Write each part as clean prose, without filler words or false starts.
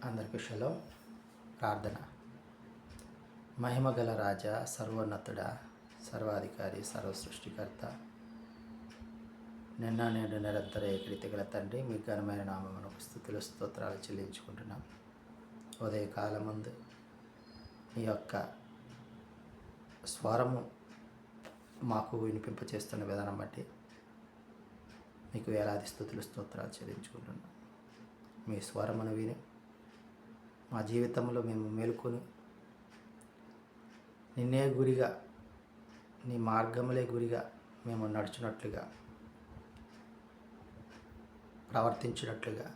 అందరికీ షలోం. ప్రార్థన. మహిమగల రాజా, సర్వోన్నతుడా, సర్వాధికారి, సర్వసృష్టికర్త, నిన్న నేడు నిరంతర ఏకరీతి గల తండ్రి, మీ ఘనమైన నామమునకు స్తుతులు స్తోత్రాలు చెల్లించుకుంటున్నాం. ఉదయకాలం ముందు మీ యొక్క స్వరము మాకు వినిపింపచేస్తున్న విధానం బట్టి మీకు వేలాది స్తుతులు స్తోత్రాలు చెల్లించుకుంటున్నాం. మీ స్వరమును విని మా జీవితంలో మేము మేలుకొని నిన్నే గురిగా, నీ మార్గములే గురిగా మేము నడుచున్నట్లుగా, ప్రవర్తించినట్లుగా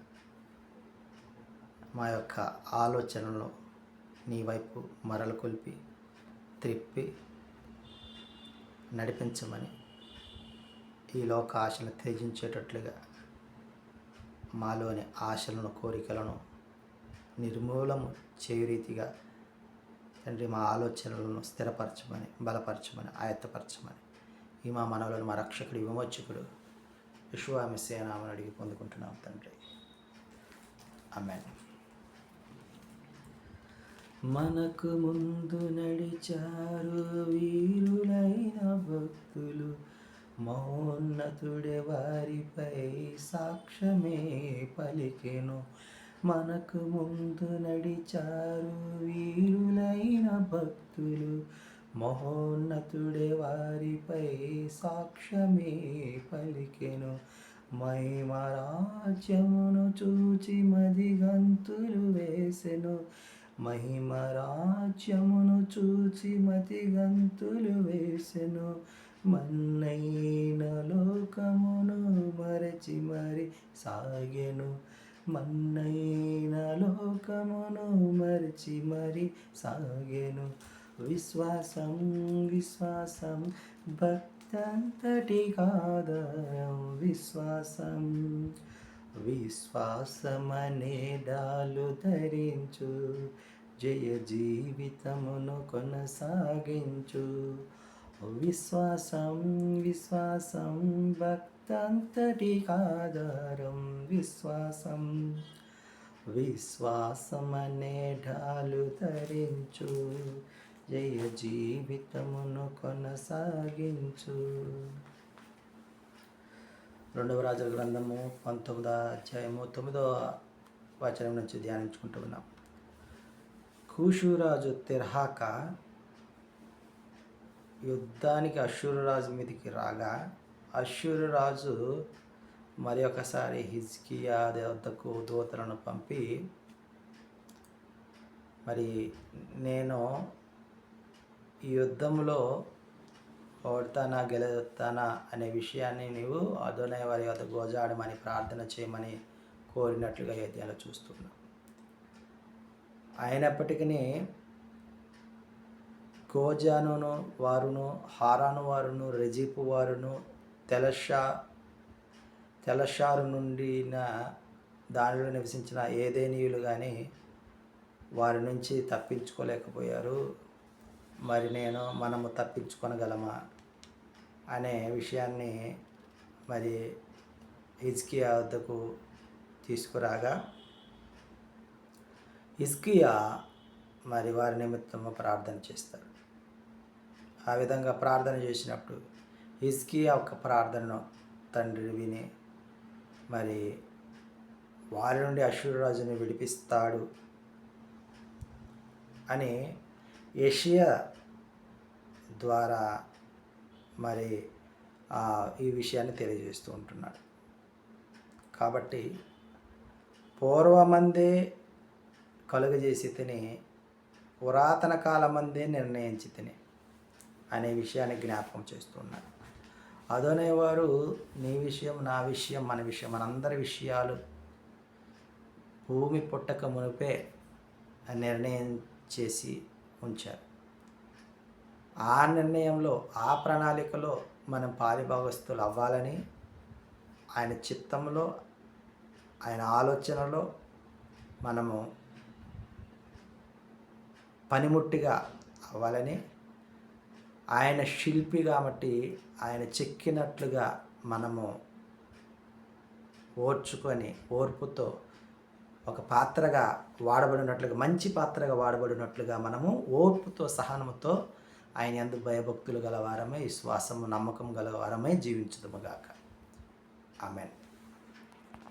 మా యొక్క ఆలోచనలను నీ వైపు మరలు కొలిపి త్రిప్పి నడిపించమని, ఈ లోక ఆశను త్యజించేటట్లుగా మాలోని ఆశలను, కోరికలను నిర్మూలము చేయు రీతిగా తండ్రి మా ఆలోచనలను స్థిరపరచమని, బలపరచమని, ఆయత్తపరచమని ఈ మా మనవులను మా రక్షకుడు, విమోచకుడు యెషువా మెస్సీయ నామమున అడిగి పొందుకుంటున్నాం తండ్రి. ఆమేన్. మనకు ముందు నడిచారు వీరులైన భక్తులు, మహోన్నతుడే వారిపై సాక్ష్యమే పలికెను. మనకు ముందు నడిచారు వీరులైన భక్తులు, మహోన్నతుడే వారిపై సాక్ష్యమే పలికెను. మహిమ రాజ్యమును చూచి మదిగంతులు వేసెను. మహిమ రాజ్యమును చూచి మతిగంతులు వేసెను. మన్నైన లోకమును మరచి మరి సాగెను. మన్నైన లోకమును మరచి మరి సాగెను. విశ్వాసం విశ్వాసం భక్తంతటి కాదరం. విశ్వాసం విశ్వాసమనే డాలు ధరించు, జయ జీవితమును కొనసాగించు. విశ్వాసం విశ్వాసం భక్తంతటి ఆధారం. విశ్వాసం విశ్వాసమనే ఢాలు ధరించు, జయ జీవితమును కొనసాగించు. 2వ రాజుల గ్రంథము 19వ అధ్యాయము 9వ వచనం నుంచి ధ్యానించుకుంటూ ఉన్నాం. కూషురాజు తిర్హాక యుద్ధానికి అష్షూరు రాజు మీదకి రాగా, అష్షూరు రాజు మరి ఒకసారి హిజ్కియా వద్దకు దూతలను పంపి, మరి నేను ఈ యుద్ధంలో ఓడతానా గెలుస్తానా అనే విషయాన్ని నీవు అదోనై వారి వద్ద గోజాడమని ప్రార్థన చేయమని కోరినట్లుగా యెహోవా చూస్తున్నాం. అయినప్పటికీ గోజాను వారును, హారాను వారును, రెజీపు వారును, తెలషారు నుండి దానిలో నివసించిన ఏదేనీయులు కానీ వారి నుంచి తప్పించుకోలేకపోయారు. మరి మనము తప్పించుకొనగలమా అనే విషయాన్ని మరి హిజ్కియా వద్దకు తీసుకురాగా, హిజ్కియా మరి వారి నిమిత్తము ప్రార్థన చేస్తారు. ఆ విధంగా ప్రార్థన చేసినప్పుడు హిజ్కియా ఒక ప్రార్థనను తండ్రి విని మరి వారి నుండి అష్షూరు రాజుని విడిపిస్తాడు అని యెషయా ద్వారా మరి ఈ విషయాన్ని తెలియజేస్తూ ఉంటున్నాడు. కాబట్టి పూర్వమందే కలుగజేసి తిని, పురాతన కాలమందే నిర్ణయించి తిని అనే విషయాన్ని జ్ఞాపకం చేస్తున్నాడు. అదోనై వారు నీ విషయం, నా విషయం, మన విషయం, మనందరి విషయాలు భూమి పుట్టక మునిపే నిర్ణయం చేసి ఉంచారు. ఆ నిర్ణయంలో, ఆ ప్రణాళికలో మనం పాలిభాగస్తులు అవ్వాలని, ఆయన చిత్తంలో, ఆయన ఆలోచనలో మనము పనిముట్టిగా అవ్వాలని, ఆయన శిల్పి కాబట్టి ఆయన చెక్కినట్లుగా మనము ఓర్చుకొని ఓర్పుతో ఒక పాత్రగా వాడబడినట్లుగా, మంచి పాత్రగా వాడబడినట్లుగా మనము ఓర్పుతో సహనముతో ఆయన యందు భయభక్తులు గల వారమై, విశ్వాసము నమ్మకం గల వారమై జీవించుదుముగాక. ఆమేన్.